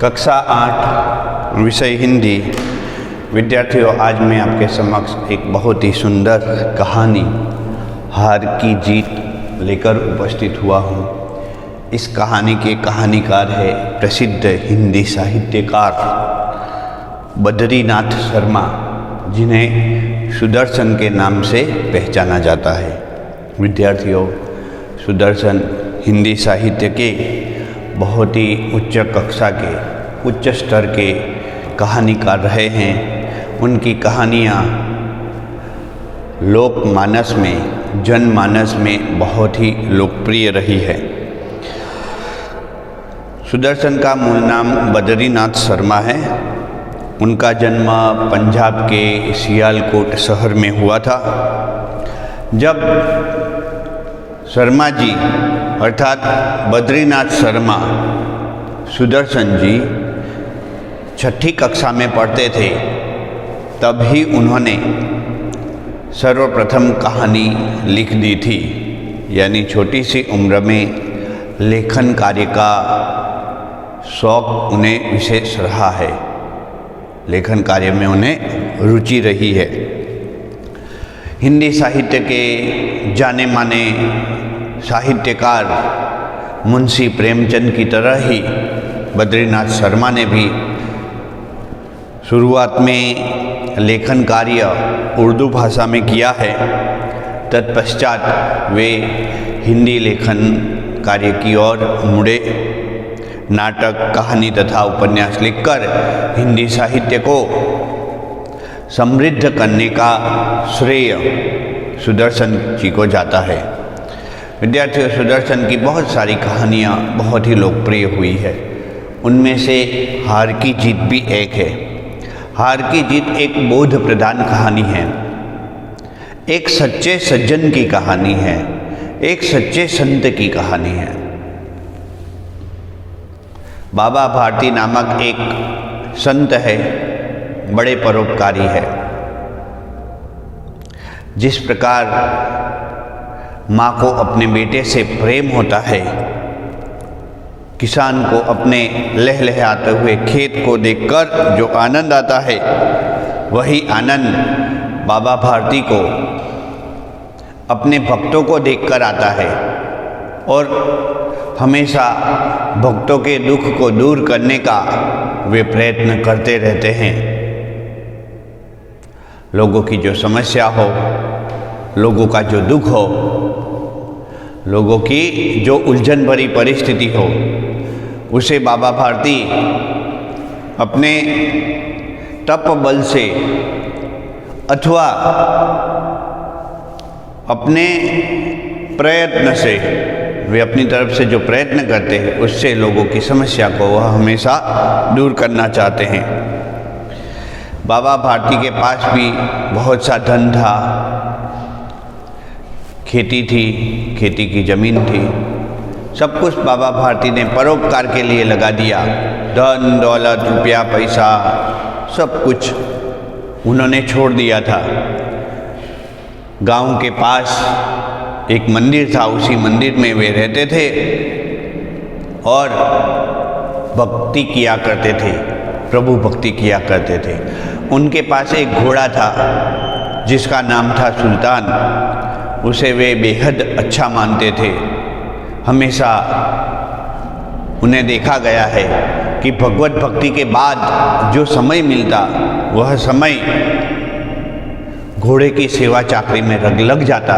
कक्षा 8 विषय हिंदी। विद्यार्थियों, आज मैं आपके समक्ष एक बहुत ही सुंदर कहानी हार की जीत लेकर उपस्थित हुआ हूँ। इस कहानी के कहानीकार है प्रसिद्ध हिंदी साहित्यकार बद्रीनाथ शर्मा, जिन्हें सुदर्शन के नाम से पहचाना जाता है। विद्यार्थियों, सुदर्शन हिंदी साहित्य के बहुत ही उच्च कक्षा के, उच्च स्तर के कहानीकार रहे हैं। उनकी कहानियाँ लोकमानस में, जनमानस में बहुत ही लोकप्रिय रही है। सुदर्शन का मूल नाम बद्रीनाथ शर्मा है। उनका जन्म पंजाब के सियालकोट शहर में हुआ था। जब शर्मा जी अर्थात बद्रीनाथ शर्मा सुदर्शन जी छठी कक्षा में पढ़ते थे, तभी उन्होंने सर्वप्रथम कहानी लिख दी थी। यानी छोटी सी उम्र में लेखन कार्य का शौक उन्हें विशेष रहा है, लेखन कार्य में उन्हें रुचि रही है। हिंदी साहित्य के जाने माने साहित्यकार मुंशी प्रेमचंद की तरह ही बद्रीनाथ शर्मा ने भी शुरुआत में लेखन कार्य उर्दू भाषा में किया है। तत्पश्चात वे हिंदी लेखन कार्य की ओर मुड़े। नाटक, कहानी तथा उपन्यास लिखकर हिंदी साहित्य को समृद्ध करने का श्रेय सुदर्शन जी को जाता है। विद्यार्थियों, सुदर्शन की बहुत सारी कहानियाँ बहुत ही लोकप्रिय हुई है। उनमें से हार की जीत भी एक है। हार की जीत एक बोध प्रदान कहानी है, एक सच्चे सज्जन की कहानी है, एक सच्चे संत की कहानी है। बाबा भारती नामक एक संत है, बड़े परोपकारी है। जिस प्रकार माँ को अपने बेटे से प्रेम होता है, किसान को अपने लहलहाते हुए खेत को देखकर जो आनंद आता है, वही आनंद बाबा भारती को अपने भक्तों को देखकर आता है। और हमेशा भक्तों के दुख को दूर करने का वे प्रयत्न करते रहते हैं। लोगों की जो समस्या हो, लोगों का जो दुख हो, लोगों की जो उलझन भरी परिस्थिति हो, उसे बाबा भारती अपने तप बल से अथवा अपने प्रयत्न से, वे अपनी तरफ से जो प्रयत्न करते हैं, उससे लोगों की समस्या को वह हमेशा दूर करना चाहते हैं। बाबा भारती के पास भी बहुत सा धन था, खेती थी, खेती की ज़मीन थी, सब कुछ बाबा भारती ने परोपकार के लिए लगा दिया। धन दौलत, रुपया पैसा, सब कुछ उन्होंने छोड़ दिया था। गांव के पास एक मंदिर था, उसी मंदिर में वे रहते थे और भक्ति किया करते थे, प्रभु भक्ति किया करते थे। उनके पास एक घोड़ा था जिसका नाम था सुल्तान। उसे वे बेहद अच्छा मानते थे। हमेशा उन्हें देखा गया है कि भगवत भक्ति के बाद जो समय मिलता, वह समय घोड़े की सेवा चाकरी में लग जाता।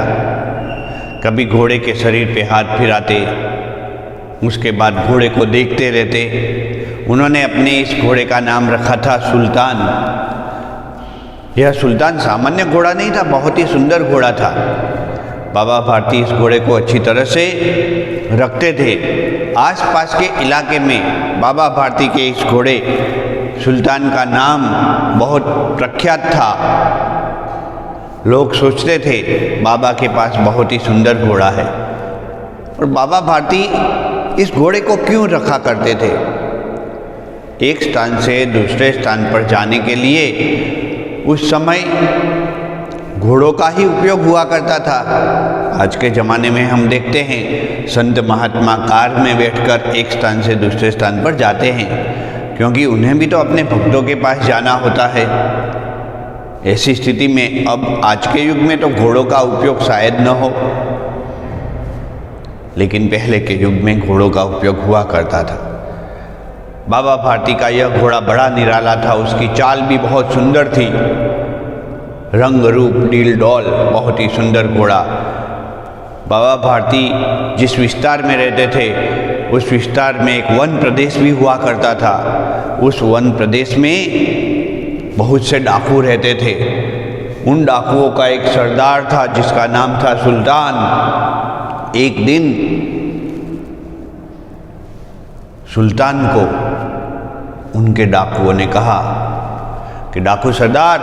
कभी घोड़े के शरीर पे हाथ फिराते, उसके बाद घोड़े को देखते रहते। उन्होंने अपने इस घोड़े का नाम रखा था सुल्तान। यह सुल्तान सामान्य घोड़ा नहीं था, बहुत ही सुंदर घोड़ा था। बाबा भारती इस घोड़े को अच्छी तरह से रखते थे। आसपास के इलाके में बाबा भारती के इस घोड़े सुल्तान का नाम बहुत प्रख्यात था। लोग सोचते थे बाबा के पास बहुत ही सुंदर घोड़ा है। और बाबा भारती इस घोड़े को क्यों रखा करते थे? एक स्थान से दूसरे स्थान पर जाने के लिए उस समय घोड़ों का ही उपयोग हुआ करता था। आज के ज़माने में हम देखते हैं संत महात्मा कार में बैठकर एक स्थान से दूसरे स्थान पर जाते हैं, क्योंकि उन्हें भी तो अपने भक्तों के पास जाना होता है। ऐसी स्थिति में अब आज के युग में तो घोड़ों का उपयोग शायद न हो, लेकिन पहले के युग में घोड़ों का उपयोग हुआ करता था। बाबा भारती का यह घोड़ा बड़ा निराला था, उसकी चाल भी बहुत सुंदर थी, रंग रूप डील डॉल, बहुत ही सुंदर घोड़ा। बाबा भारती जिस विस्तार में रहते थे उस विस्तार में एक वन प्रदेश भी हुआ करता था। उस वन प्रदेश में बहुत से डाकू रहते थे। उन डाकुओं का एक सरदार था जिसका नाम था सुल्तान। एक दिन सुल्तान को उनके डाकुओं ने कहा कि डाकू सरदार,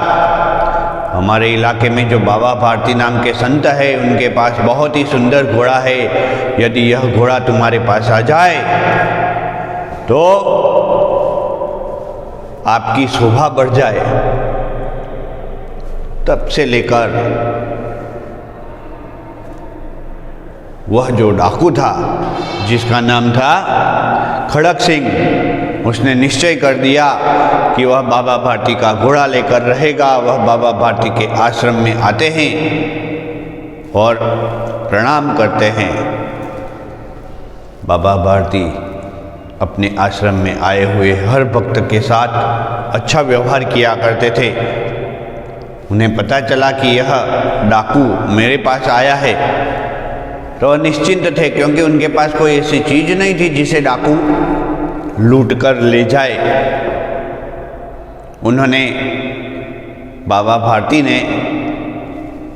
हमारे इलाके में जो बाबा भारती नाम के संत है उनके पास बहुत ही सुंदर घोड़ा है। यदि यह घोड़ा तुम्हारे पास आ जाए तो आपकी शोभा बढ़ जाए। तब से लेकर वह जो डाकू था जिसका नाम था खड़क सिंह, उसने निश्चय कर दिया कि वह बाबा भारती का घोड़ा लेकर रहेगा। वह बाबा भारती के आश्रम में आते हैं और प्रणाम करते हैं। बाबा भारती अपने आश्रम में आए हुए हर भक्त के साथ अच्छा व्यवहार किया करते थे। उन्हें पता चला कि यह डाकू मेरे पास आया है तो निश्चिंत थे, क्योंकि उनके पास कोई ऐसी चीज नहीं थी जिसे डाकू लूट कर ले जाए। उन्होंने बाबा भारती ने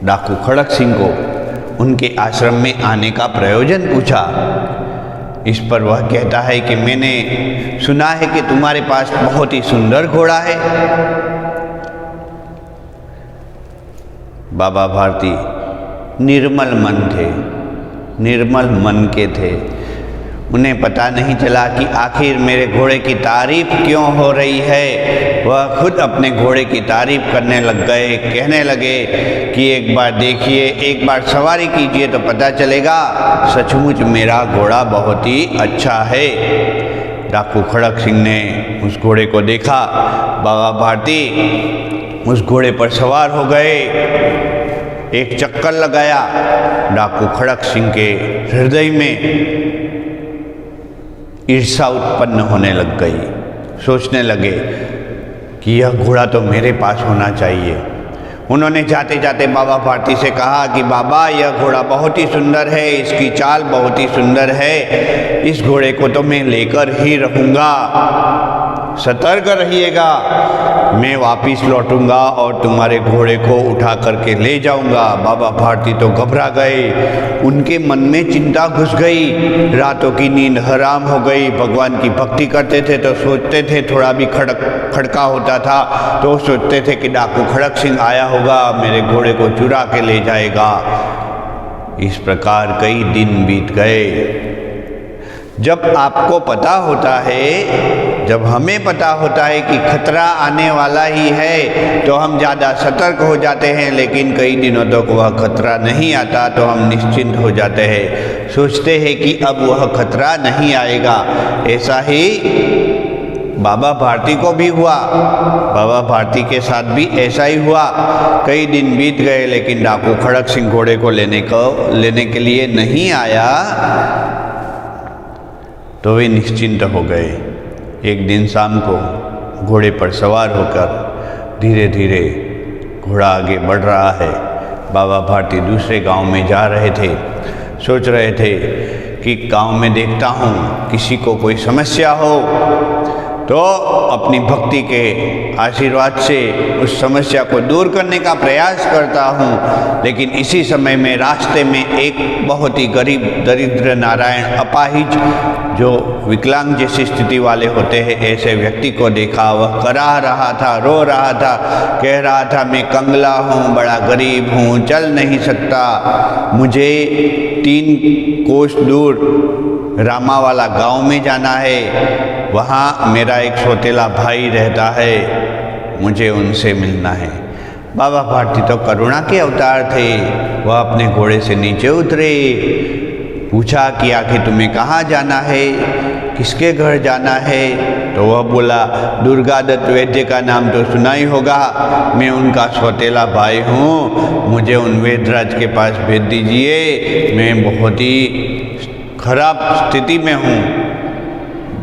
डाकू खड़क सिंह को उनके आश्रम में आने का प्रयोजन पूछा। इस पर वह कहता है कि मैंने सुना है कि तुम्हारे पास बहुत ही सुंदर घोड़ा है। बाबा भारती निर्मल मन थे, निर्मल मन के थे। उन्हें पता नहीं चला कि आखिर मेरे घोड़े की तारीफ क्यों हो रही है। वह खुद अपने घोड़े की तारीफ करने लग गए, कहने लगे कि एक बार देखिए, एक बार सवारी कीजिए तो पता चलेगा सचमुच मेरा घोड़ा बहुत ही अच्छा है। डाकू खड़क सिंह ने उस घोड़े को देखा। बाबा भारती उस घोड़े पर सवार हो गए, एक चक्कर लगाया। डाकू खड़क सिंह के हृदय में ईर्ष्या उत्पन्न होने लग गई। सोचने लगे कि यह घोड़ा तो मेरे पास होना चाहिए। उन्होंने जाते जाते बाबा भारती से कहा कि बाबा, यह घोड़ा बहुत ही सुंदर है, इसकी चाल बहुत ही सुंदर है, इस घोड़े को तो मैं लेकर ही रहूँगा, सतर्क रहिएगा। मैं वापिस लौटूंगा और तुम्हारे घोड़े को उठा करके ले जाऊंगा। बाबा भारती तो घबरा गए, उनके मन में चिंता घुस गई, रातों की नींद हराम हो गई। भगवान की भक्ति करते थे तो सोचते थे, थोड़ा भी खड़का होता था तो सोचते थे कि डाकू खड़क सिंह आया होगा, मेरे घोड़े को चुरा के ले जाएगा। इस प्रकार कई दिन बीत गए। जब आपको पता होता है, जब हमें पता होता है कि खतरा आने वाला ही है तो हम ज़्यादा सतर्क हो जाते हैं, लेकिन कई दिनों तक वह खतरा नहीं आता तो हम निश्चिंत हो जाते हैं, सोचते हैं कि अब वह खतरा नहीं आएगा। ऐसा ही बाबा भारती को भी हुआ। बाबा भारती के साथ भी ऐसा ही हुआ। कई दिन बीत गए लेकिन डाकू खड़क सिंह घोड़े को लेने के लिए नहीं आया तो वे निश्चिंत हो गए। एक दिन शाम को घोड़े पर सवार होकर धीरे धीरे घोड़ा आगे बढ़ रहा है। बाबा भारती दूसरे गांव में जा रहे थे। सोच रहे थे कि गांव में देखता हूँ किसी को कोई समस्या हो तो अपनी भक्ति के आशीर्वाद से उस समस्या को दूर करने का प्रयास करता हूँ। लेकिन इसी समय में रास्ते में एक बहुत ही गरीब दरिद्र नारायण अपाहिज, जो विकलांग जैसी स्थिति वाले होते हैं, ऐसे व्यक्ति को देखा। वह कराह रहा था, रो रहा था, कह रहा था मैं कंगला हूँ, बड़ा गरीब हूँ, चल नहीं सकता, मुझे 3 कोस दूर रामावाला गांव में जाना है, वहाँ मेरा एक सौतेला भाई रहता है, मुझे उनसे मिलना है। बाबा भारती तो करुणा के अवतार थे। वह अपने घोड़े से नीचे उतरे, पूछा कि आखिर तुम्हें कहाँ जाना है, किसके घर जाना है। तो वह बोला, दुर्गादत्त वैद्य का नाम तो सुना ही होगा, मैं उनका सौतेला भाई हूँ, मुझे उन वैद्यराज के पास भेज दीजिए, मैं बहुत ही खराब स्थिति में हूँ।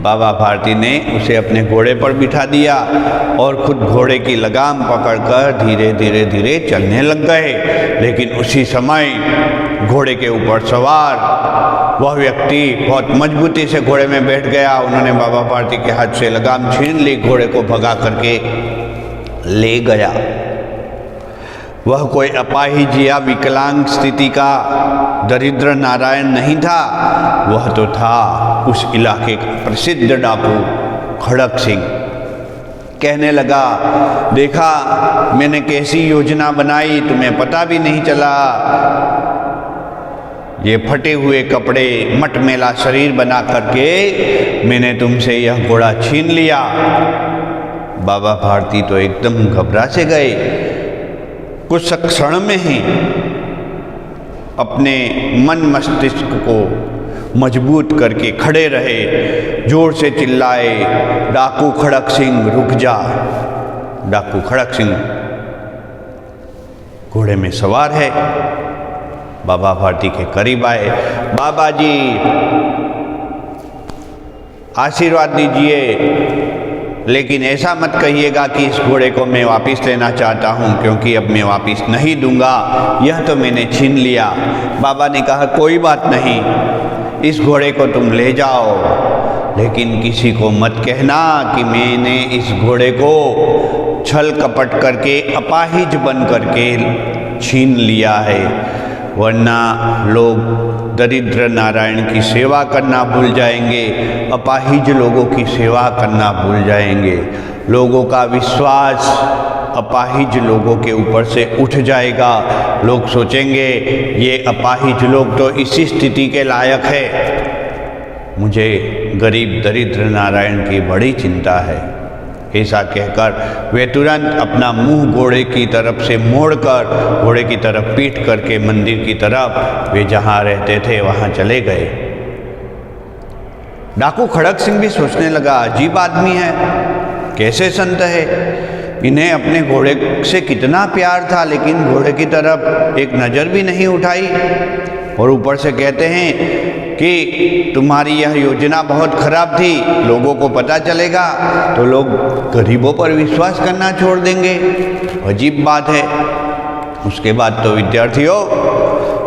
बाबा भारती ने उसे अपने घोड़े पर बिठा दिया और खुद घोड़े की लगाम पकड़कर धीरे धीरे धीरे चलने लग गए। लेकिन उसी समय घोड़े के ऊपर सवार वह व्यक्ति बहुत मजबूती से घोड़े में बैठ गया। उन्होंने बाबा भारती के हाथ से लगाम छीन ली, घोड़े को भगा करके ले गया। वह कोई अपाहिज या विकलांग स्थिति का दरिद्र नारायण नहीं था, वह तो था उस इलाके का प्रसिद्ध डाकू खड़क सिंह। कहने लगा, देखा मैंने कैसी योजना बनाई, तुम्हें पता भी नहीं चला। ये फटे हुए कपड़े, मटमैला शरीर बना करके मैंने तुमसे यह घोड़ा छीन लिया। बाबा भारती तो एकदम घबरा से गए। कुछ क्षण में ही अपने मन मस्तिष्क को मजबूत करके खड़े रहे, जोर से चिल्लाए, डाकू खड़क सिंह रुक जा। डाकू खड़क सिंह घोड़े में सवार है, बाबा भारती के करीब आए। बाबा जी आशीर्वाद दीजिए, लेकिन ऐसा मत कहिएगा कि इस घोड़े को मैं वापस लेना चाहता हूँ, क्योंकि अब मैं वापस नहीं दूंगा, यह तो मैंने छीन लिया। बाबा ने कहा, कोई बात नहीं, इस घोड़े को तुम ले जाओ, लेकिन किसी को मत कहना कि मैंने इस घोड़े को छल कपट करके अपाहिज बन करके छीन लिया है, वरना लोग दरिद्र नारायण की सेवा करना भूल जाएंगे, अपाहिज लोगों की सेवा करना भूल जाएंगे। लोगों का विश्वास अपाहिज लोगों के ऊपर से उठ जाएगा। लोग सोचेंगे ये अपाहिज लोग तो इसी स्थिति के लायक है। मुझे गरीब दरिद्र नारायण की बड़ी चिंता है। ऐसा कहकर वे तुरंत अपना मुंह घोड़े की तरफ से मोड़कर घोड़े की तरफ पीट करके मंदिर की तरफ वे जहाँ रहते थे वहाँ चले गए। डाकू खड़क सिंह भी सोचने लगा, अजीब आदमी है, कैसे संत है, इन्हें अपने घोड़े से कितना प्यार था, लेकिन घोड़े की तरफ एक नज़र भी नहीं उठाई। और ऊपर से कहते हैं कि तुम्हारी यह योजना बहुत खराब थी, लोगों को पता चलेगा तो लोग गरीबों पर विश्वास करना छोड़ देंगे। अजीब बात है। उसके बाद तो विद्यार्थियों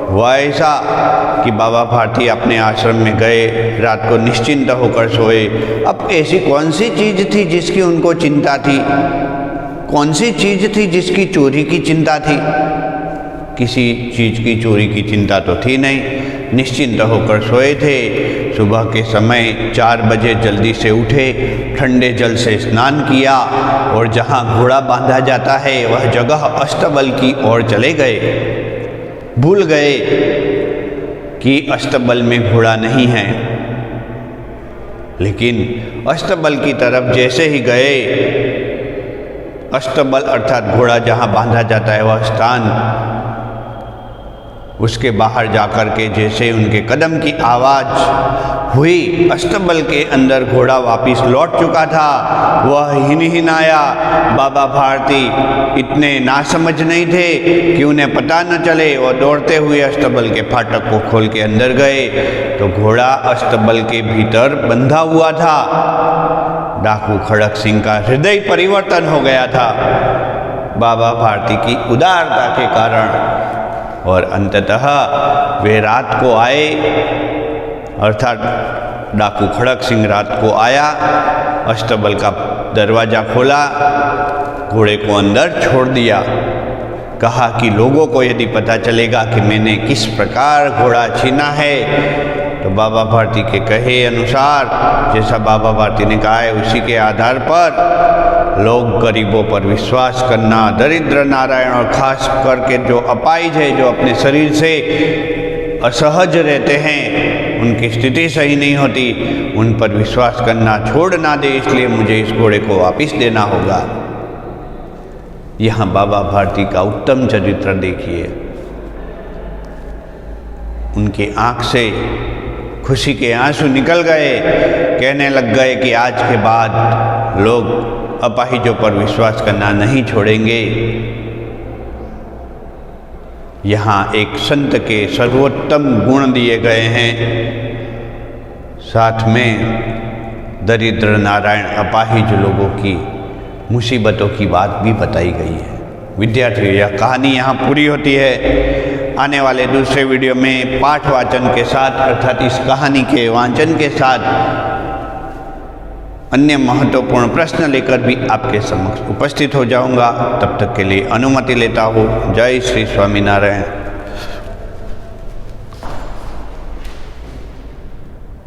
हुआ ऐसा कि बाबा भारती अपने आश्रम में गए, रात को निश्चिंत होकर सोए। अब ऐसी कौन सी चीज़ थी जिसकी उनको चिंता थी? कौन सी चीज़ थी जिसकी चोरी की चिंता थी? किसी चीज़ की चोरी की चिंता तो थी नहीं। निश्चिंत होकर सोए थे। सुबह के समय 4 बजे जल्दी से उठे, ठंडे जल से स्नान किया और जहाँ घोड़ा बांधा जाता है वह जगह अष्टबल की ओर चले गए। भूल गए कि अष्टबल में घोड़ा नहीं है, लेकिन अष्टबल की तरफ जैसे ही गए, अष्टबल अर्थात घोड़ा जहाँ बांधा जाता है वह स्थान, उसके बाहर जाकर के जैसे उनके कदम की आवाज़ हुई, अष्टबल के अंदर घोड़ा वापस लौट चुका था। वह हिन आया। बाबा भारती इतने नासमझ नहीं थे कि उन्हें पता न चले। और दौड़ते हुए अष्टबल के फाटक को खोल के अंदर गए तो घोड़ा अष्टबल के भीतर बंधा हुआ था। डाकू खड़क सिंह का हृदय परिवर्तन हो गया था बाबा भारती की उदारता के कारण। और अंततः वे रात को आए, अर्थात डाकू खड़क सिंह रात को आया, अष्टबल का दरवाज़ा खोला, घोड़े को अंदर छोड़ दिया। कहा कि लोगों को यदि पता चलेगा कि मैंने किस प्रकार घोड़ा छीना है तो बाबा भारती के कहे अनुसार, जैसा बाबा भारती ने कहा है उसी के आधार पर लोग गरीबों पर विश्वास करना, दरिद्र नारायण और खास करके जो अपाहिज है, जो अपने शरीर से असहज रहते हैं, उनकी स्थिति सही नहीं होती, उन पर विश्वास करना छोड़ ना दे। इसलिए मुझे इस घोड़े को वापस देना होगा। यहाँ बाबा भारती का उत्तम चरित्र देखिए। उनकी आँख से खुशी के आंसू निकल गए। कहने लग गए कि आज के बाद लोग अपाहिजों पर विश्वास करना नहीं छोड़ेंगे। यहाँ एक संत के सर्वोत्तम गुण दिए गए हैं, साथ में दरिद्र नारायण अपाहिज लोगों की मुसीबतों की बात भी बताई गई है। विद्यार्थियों, यह कहानी यहाँ पूरी होती है। आने वाले दूसरे वीडियो में पाठ वाचन के साथ अर्थात इस कहानी के वाचन के साथ अन्य महत्वपूर्ण प्रश्न लेकर भी आपके समक्ष उपस्थित हो जाऊंगा। तब तक के लिए अनुमति लेता हूँ। जय श्री स्वामीनारायण।